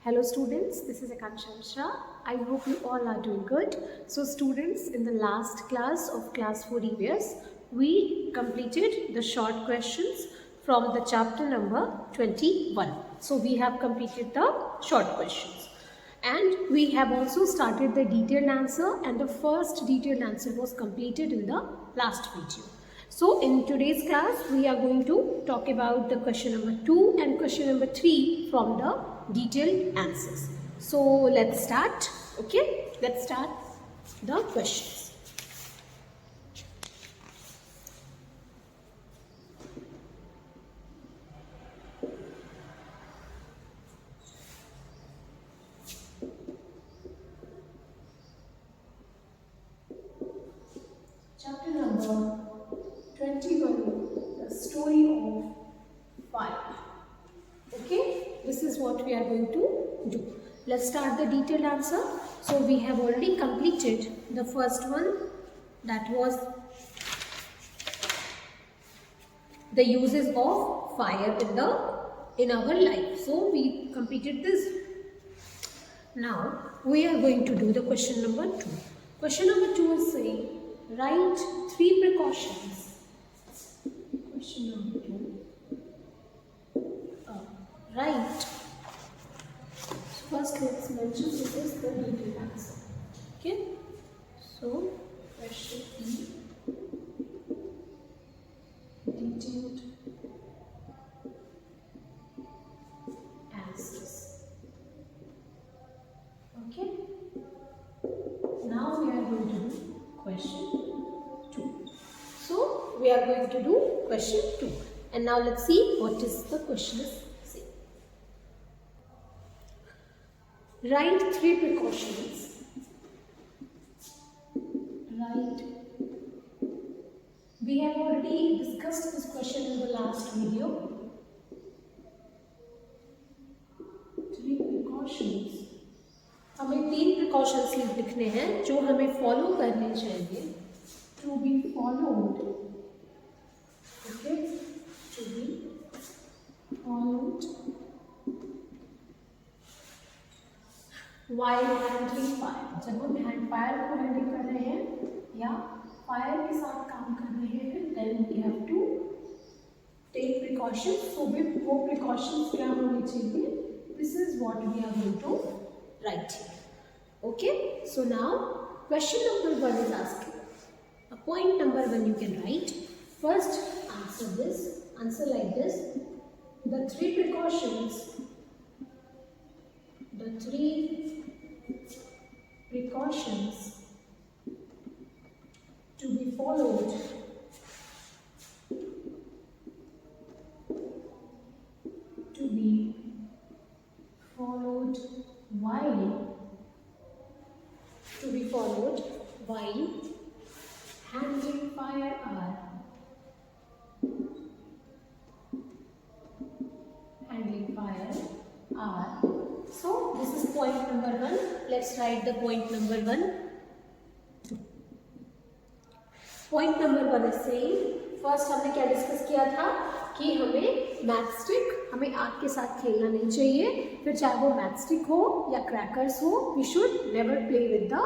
Hello students, this is Akansha Mishra. I hope you all are doing good. So students, in the last class of class 4 EVS, we completed the short questions from the chapter number 21. So we have completed the short questions. And we have also started the detailed answer, and the first detailed answer was completed in the last video. So in today's class, we are going to talk about the question number 2 and question number 3 from the detailed answers. So let's start. Okay, let's start the questions. Chapter number 21, the story of fire. Okay, this is what we are going to do. Let's start the detailed answer. So we have already completed the first one, that was the uses of fire in our life. So we completed this. Now we are going to do the question number 2. Question number 2 is saying, write 3 precautions. Question number 2. Right. First, let's mention this is the detailed answer. Okay. So, question E. Detailed answers. Okay. Now we are going to do question 2. So, we are going to do question 2. And now let's see what is the question is. Write 3 precautions. Right. We have already discussed this question in the last video. 3 precautions. हमें 3 precautions लिखने हैं जो हमें follow करने चाहिए. To be followed. Okay. To be followed. While handling fire, जब हम fire को हैंडल कर रहे हैं या फायर के साथ काम कर रहे हैं, then we have to take precautions. So वो precautions क्या होनी चाहिए? This is what we are going to write here. Okay. So now question number 1 is asking. A point number 1 you can write. First answer this. Answer like this. The 3 precautions. The 3 precautions to be followed while handling fire are so this is point number 1. Let's write the point number 1. Point number 1 is saying, first हमने क्या discuss किया था कि हमें matchstick, हमें आग के साथ खेलना नहीं चाहिए. फिर चाहे वो मैचस्टिक हो या क्रैकर्स हो, we should never play with the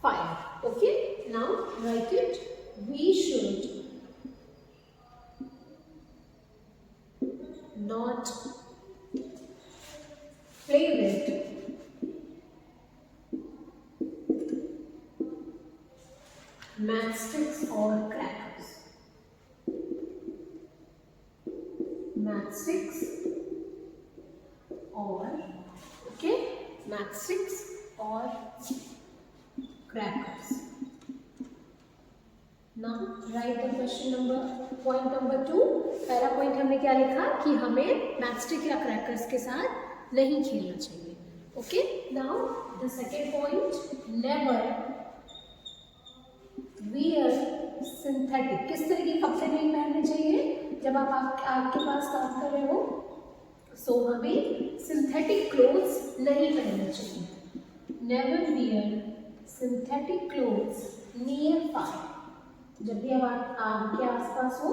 fire. Okay, now write it. We should not play with matchsticks or crackers. Matchsticks or crackers. Now write the question number point number 2. पहला point हमने क्या लिखा कि हमें matchstick या crackers के साथ नहीं खेलना चाहिए. Okay. Now the second point, never wear synthetic. किस तरह के कपड़े नहीं पहनने चाहिए जब आप आग के पास काम कर रहे हो? सो हमें सिंथेटिक क्लोथ्स नहीं पहनना चाहिए. Never wear synthetic clothes near fire. जब भी आप आग के आसपास हो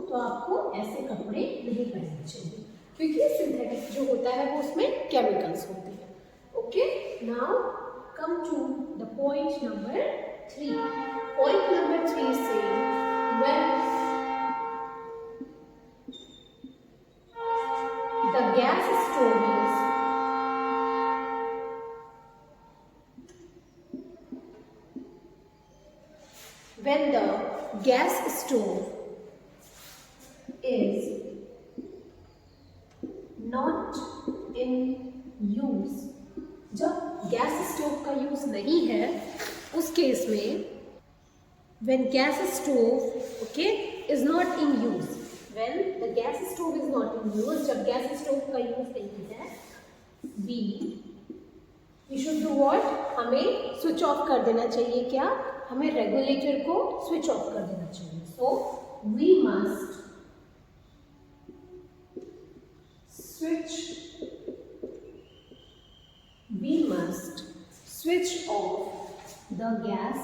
तो आपको ऐसे कपड़े नहीं पहनने चाहिए. क्योंकि सिंथेटिक जो होता है वो उसमें केमिकल्स होते हैं. Okay, now come to the point number 3. Point number 3 से when the gas stove is when the gas stove is not in use, जब गैस स्टोव का यूज नहीं है उस केस में when gas stove okay is not in use, when the gas stove is not in use, जब gas stove का use नहीं है, we should do what, हमें स्विच ऑफ कर देना चाहिए. क्या, हमें रेगुलेटर को स्विच ऑफ कर देना चाहिए. सो we must switch off the gas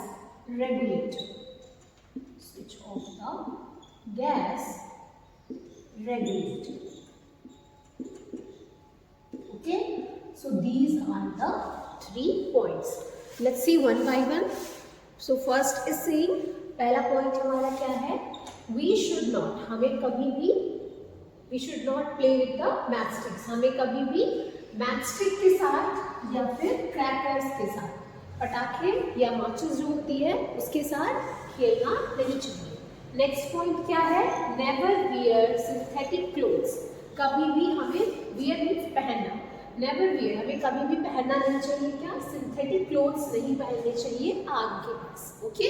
regulator. Switch off the gas regulator. Okay, so these are the 3 points. Let's see one by one. So first is saying, पहला point हमारा क्या है, we should not, हमें कभी भी we should not play with the matchsticks, हमें कभी भी मैचस्टिक के साथ या फिर क्रैकर्स के साथ, पटाखे या माचिस जो होती है उसके साथ खेलना नहीं चाहिए. नेक्स्ट पॉइंट क्या है, नेवर वियर सिंथेटिक क्लोथ्स. कभी भी हमें, वियर मीन्स पहनना, नेवर वियर हमें कभी भी पहनना नहीं चाहिए. क्या, सिंथेटिक क्लोथ्स नहीं पहनने चाहिए आग के पास. Okay,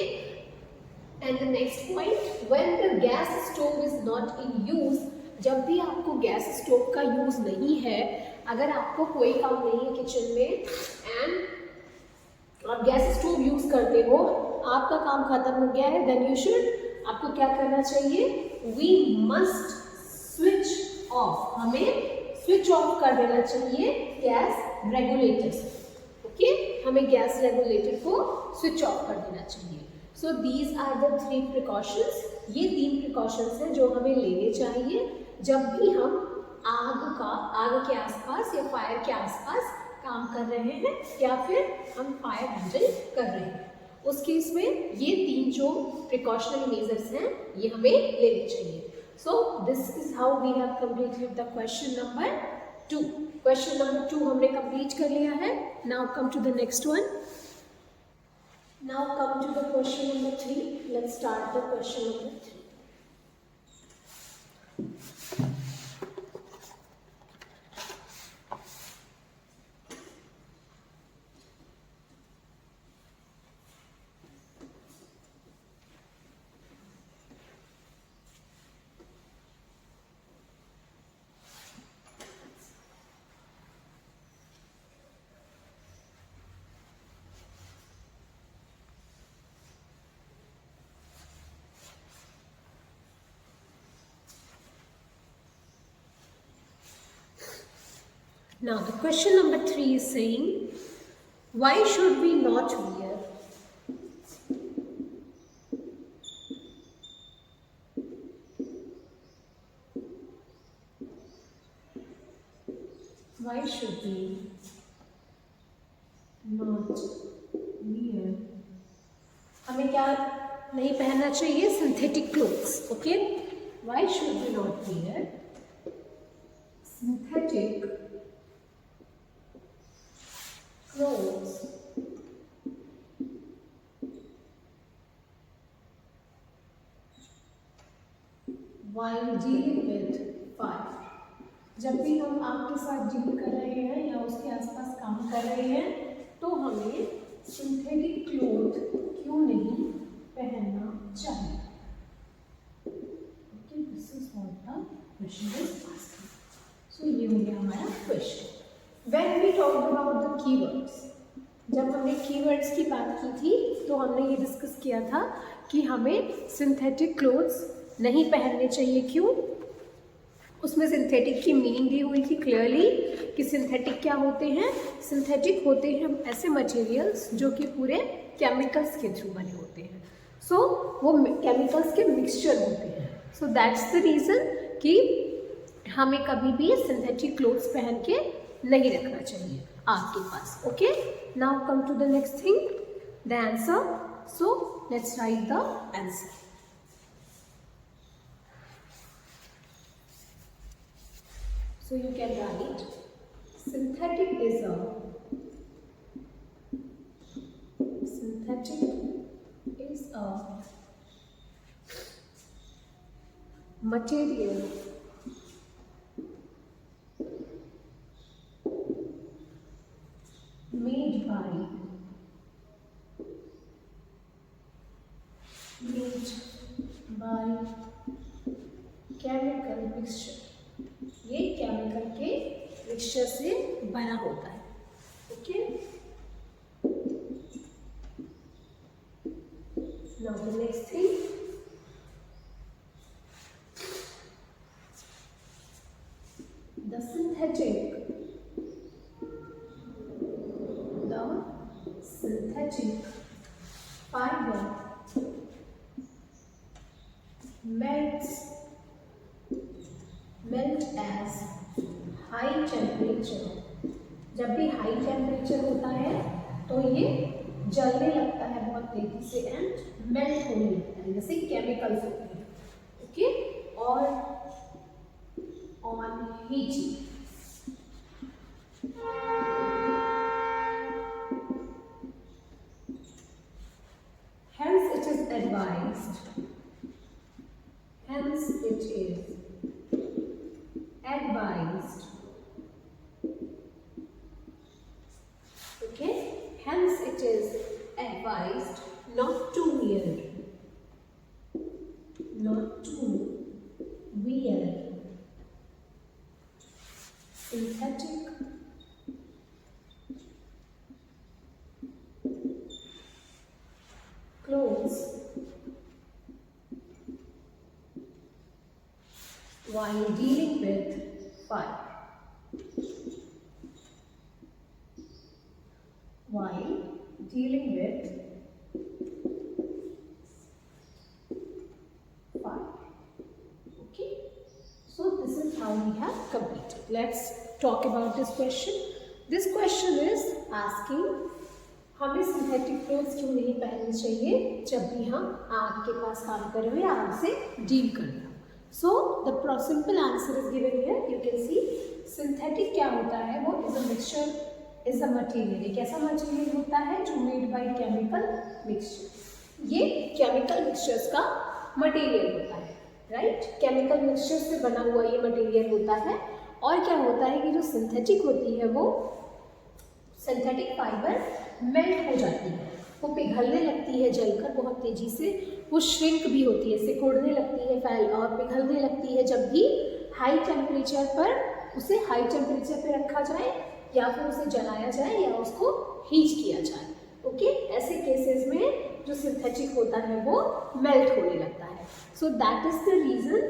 and the next point, when the gas stove is not in use, जब भी आपको गैस स्टोव का यूज नहीं है, अगर आपको कोई काम नहीं है किचन में एंड आप गैस स्टोव यूज करते हो, आपका काम खत्म हो गया है, देन यू शुड, आपको क्या करना चाहिए, वी मस्ट स्विच ऑफ, हमें स्विच ऑफ कर देना चाहिए गैस रेगुलेटर. ओके, हमें गैस रेगुलेटर को स्विच ऑफ कर देना चाहिए. So these are the 3 precautions. ये 3 प्रिकॉशंस हैं जो हमें लेने चाहिए जब भी हम आग के आसपास या फायर के आसपास काम कर रहे हैं या फिर हम फायर हैंडल कर रहे हैं. उस केस में ये 3 जो प्रिकॉशनरी मेजर्स हैं ये हमें लेने चाहिए. So this is how we have completed the question number 2. Question number 2 हमने कंप्लीट कर लिया है. Now come to the next one. Now come to the question number 3. Let's start the question number 3. Now the question number 3 is saying, why should we not wear हमें क्या नहीं पहनना चाहिए, synthetic clothes. Okay, why should we not wear synthetic clothes while dealing with fire. जब भी हम आग के साथ डील कर रहे हैं या उसके आसपास काम कर रहे हैं तो हमें सिंथेटिक क्लोथ क्यों नहीं पहनना चाहिए. Okay, this is what the question is asking. So ये हो गया हमारा question. When we talked about the keywords, जब हमने कीवर्ड्स की बात की थी तो हमने ये डिस्कस किया था कि हमें सिंथेटिक क्लोथ्स नहीं पहनने चाहिए. क्यों? उसमें सिंथेटिक की मीनिंग दी हुई थी क्लियरली कि सिंथेटिक क्या होते हैं. सिंथेटिक होते हैं ऐसे मटेरियल्स जो कि पूरे केमिकल्स के थ्रू बने होते हैं. सो वो केमिकल्स के मिक्सचर होते हैं. सो दैट्स द रीज़न कि हमें कभी भी सिंथेटिक क्लोथ्स पहन के नहीं रखना चाहिए आपके पास. Okay, now come to the next thing, the answer. So let's write the answer. So you can write synthetic is a material made by chemical mixture. ये केमिकल के मिक्सचर से बना होता है. Okay, now the next thing, the synthetic fiber melt as high temperature. जब भी high temperature होता है तो ये जलने लगता है बहुत तेजी से एंड मेल्ट होने लगता है, जैसे केमिकल्स होते हैं. ओके, और on heating, hence it is advised okay, hence it is advised not to wear synthetic clothes while dealing with fire. Okay, so this is how we have completed. Let's talk about this question. This question is asking हमें synthetic clothes क्यों नहीं पहनने चाहिए जब भी हम आग के पास काम कर रहे हो या आग से डील कर रहे हो. So the simple answer is given here. You can see synthetic क्या होता है, वो is a mixture, is a material. एक ऐसा मटेरियल होता है जो मेड बाय केमिकल मिक्सचर. ये केमिकल मिक्सचर्स का मटेरियल होता है, राइट. केमिकल मिक्सचर से बना हुआ ये मटेरियल होता है. और क्या होता है कि जो सिंथेटिक होती है वो सिंथेटिक फाइबर मेल्ट हो जाती है, वो पिघलने लगती है जलकर बहुत तेजी से. वो श्रिंक भी होती है, सिकुड़ने लगती है, फैल और पिघलने लगती है जब भी हाई टेम्परेचर पर उसे हाई टेम्परेचर पे रखा जाए या फिर उसे जलाया जाए या उसको हीट किया जाए. ओके, ऐसे केसेस में जो सिंथेटिक होता है वो मेल्ट होने लगता है. So that is the reason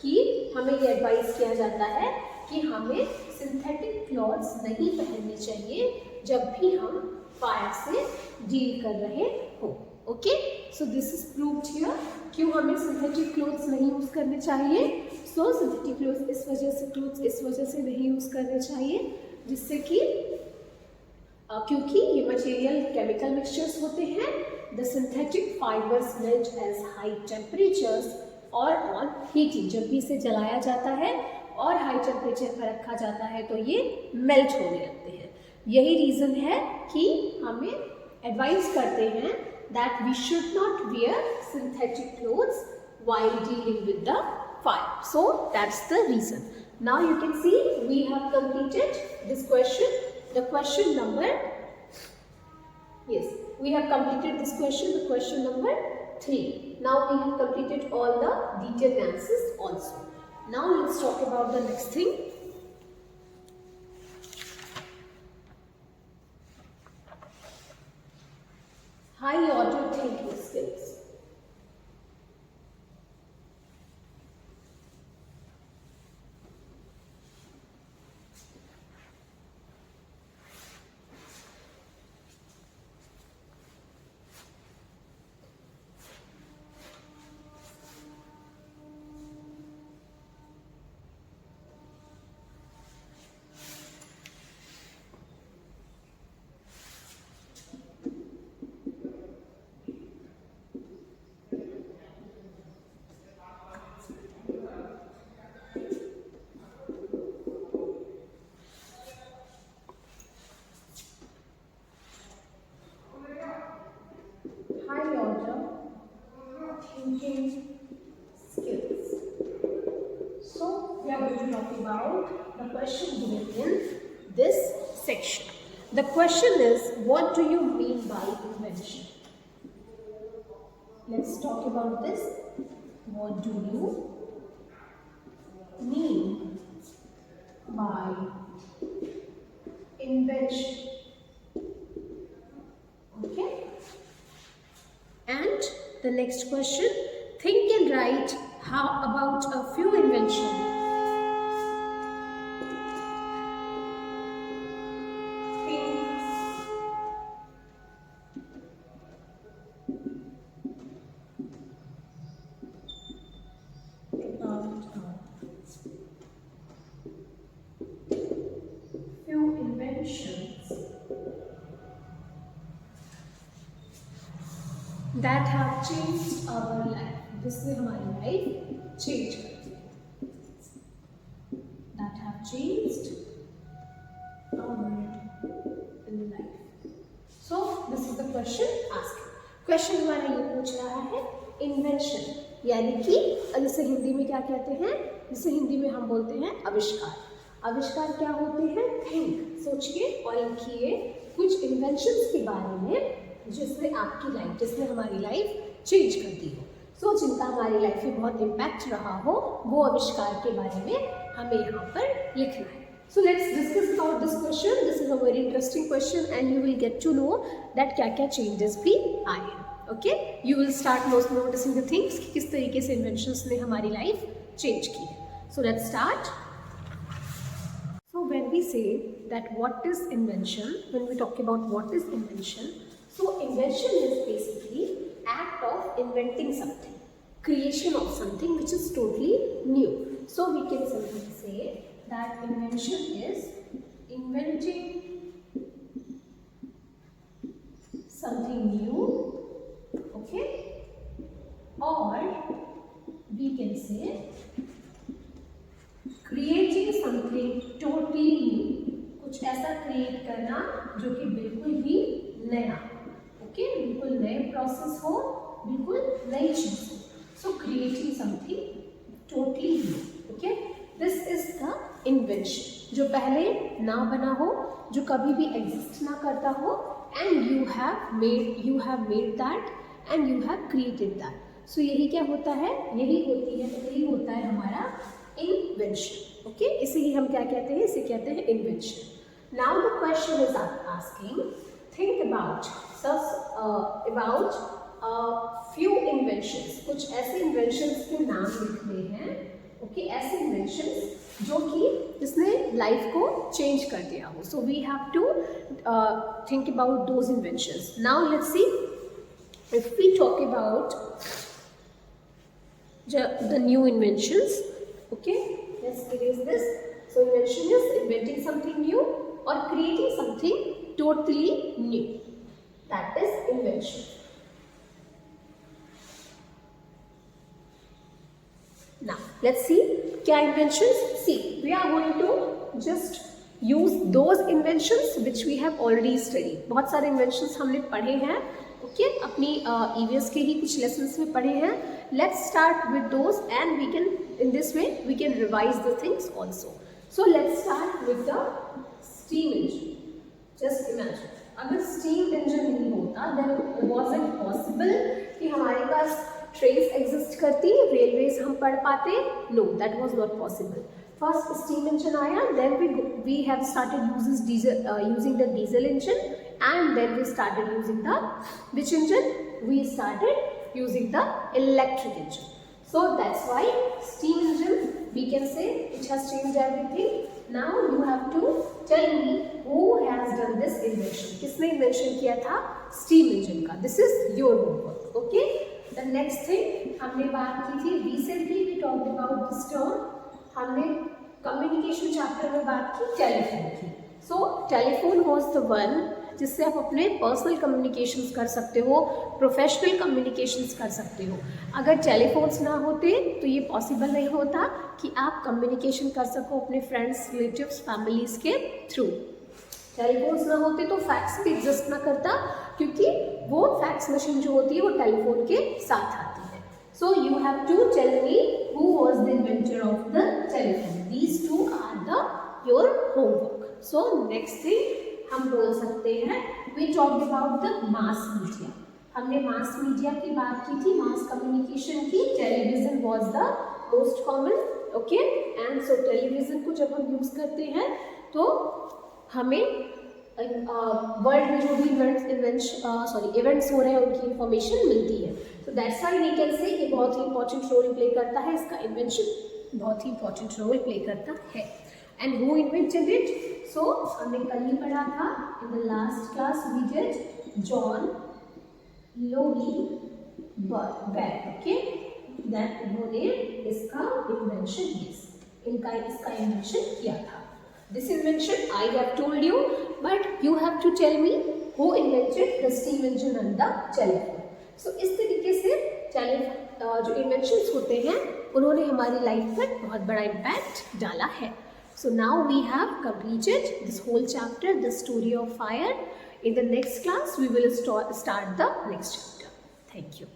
कि हमें ये एडवाइस किया जाता है कि हमें सिंथेटिक क्लॉथ्स नहीं पहनने चाहिए जब भी हम फायर से डील कर रहे हो. Okay, so this is proved here. क्यों हमें सिंथेटिक क्लोथ्स नहीं यूज़ करने चाहिए? सो सिंथेटिक क्लोथ्स इस वजह से नहीं यूज़ करने चाहिए जिससे कि क्योंकि ये मटेरियल केमिकल मिक्सचर्स होते हैं. The synthetic fibres melt as high temperatures और ऑन हीटिंग. जब भी इसे जलाया जाता है और हाई टेम्परेचर पर रखा जाता है तो ये मेल्ट होने लगते हैं. यही रीज़न है कि हमें एडवाइस करते हैं that we should not wear synthetic clothes while dealing with the fire. So that's the reason. Now you can see we have completed this question. The question number, yes, we have completed this question, the question number 3. Now we have completed all the detailed answers also. Now let's talk about the next thing. High order thinking skills. The question is, what do you mean by invention? Let's talk about this. What do you mean by invention? Okay. And the next question, think and write how about a few inventions. That have changed our life. जिसने हमारी life change कर दी. That have changed our life. So this is the question asked. Question हमारा ये पूछ रहा है invention, यानी कि जिसे हिंदी में क्या कहते हैं, जिसे हिंदी में हम बोलते हैं आविष्कार. आविष्कार क्या होते हैं? थिंक, सोचिए और लिखिए कुछ इन्वेंशंस के बारे में जिसने आपकी लाइफ, जिसने हमारी लाइफ चेंज कर दी हो. सो जिनका हमारी लाइफ में बहुत इम्पैक्ट रहा हो, वो आविष्कार के बारे में हमें यहाँ पर लिखना है. So let's discuss about this question. This is a very interesting question and you will get to know that क्या क्या चेंजेस भी आए हैं. Okay, you will start noticing the things कि किस तरीके से इन्वेंशंस ने हमारी लाइफ चेंज की है. So let's start. So when we say that what is invention, when we talk about what is invention, so invention is basically act of inventing something, creation of something which is totally new. So we can simply say that invention is inventing something new, okay, or we can say creating something totally new, कुछ ऐसा create करना जो कि बिल्कुल ही नया, okay, बिल्कुल नए process हो, बिल्कुल नई चीज हो. सो creating something totally new, okay, this is the invention. जो पहले ना बना हो, जो कभी भी एग्जिस्ट ना करता हो, and you have made that and you have created that. So यही क्या होता है, यही होता है हमारा invention. Okay, इसे ही हम क्या कहते हैं, इसे कहते हैं invention. Now the question is asking, think about few inventions. कुछ ऐसे inventions के नाम लिखने हैं. Okay, ऐसे inventions जो कि जिसने लाइफ को चेंज कर दिया हो. So we have to think about those inventions. Now let's see if we talk about the new inventions. Okay, let's erase this. So invention is inventing something new or creating something totally new. That is invention. Now let's see क्या inventions. See, we are going to just use those inventions which we have already studied. बहुत सारे inventions हमने पढ़े हैं, okay, अपनी EVS के ही कुछ lessons में पढ़े हैं. Let's start with those and we can, in this way, we can revise the things also. So let's start with the steam engine. Just imagine, अगर steam engine नहीं होता, then was it possible कि हमारे पास trains exist करती, railways हम पढ़ पाते? No, that was not possible. First steam engine आया, then we have started using the diesel engine, and then we started using the which engine? We started using the electric engine. So that's why steam engine, we can say it has changed everything. Now you have to tell me who has done this invention. किसने invention किया था steam engine का? This is your homework. Okay. The next thing हमने बात की थी, recently we talked about this term. हमने communication chapter में बात की telephone की. So telephone was the one जिससे आप अपने पर्सनल कम्युनिकेशंस कर सकते हो, प्रोफेशनल कम्युनिकेशंस कर सकते हो. अगर टेलीफोन्स ना होते तो ये पॉसिबल नहीं होता कि आप कम्युनिकेशन कर सको अपने फ्रेंड्स, रिलेटिव्स, फैमिलीज़ के थ्रू. टेलीफोन्स ना होते तो फैक्स भी एग्जिस्ट ना करता, क्योंकि वो फैक्स मशीन जो होती है वो टेलीफोन के साथ आती है. So you have to tell me who was the inventor of the telephone. These two are the your homework. So next thing हम बोल सकते हैं। We talked about the mass media, हमने मास मीडिया की बात की थी, मास कम्युनिकेशन की। Television was the most common, okay. And so television को जब हम यूज करते हैं तो हमें वर्ल्ड में जो भी इवेंट्स हो रहे हैं उनकी इंफॉर्मेशन मिलती है। So that's why we can say कि बहुत ही इंपॉर्टेंट रोल प्ले करता है, इसका इन्वेंशन बहुत ही इंपॉर्टेंट रोल प्ले करता है। And who invented it? So हमने कल ही पढ़ा था in the last class we did John Logie Baird, okay, that उन्होंने इसका इन्वेंशन किया था। This invention I have told you, but you have to tell me who invented the steam engine and the telephone. So इस तरीके से जो inventions होते हैं उन्होंने हमारी लाइफ पर बहुत बड़ा इम्पैक्ट डाला है। So now we have completed this whole chapter, the story of fire. In the next class we will start the next chapter. Thank you.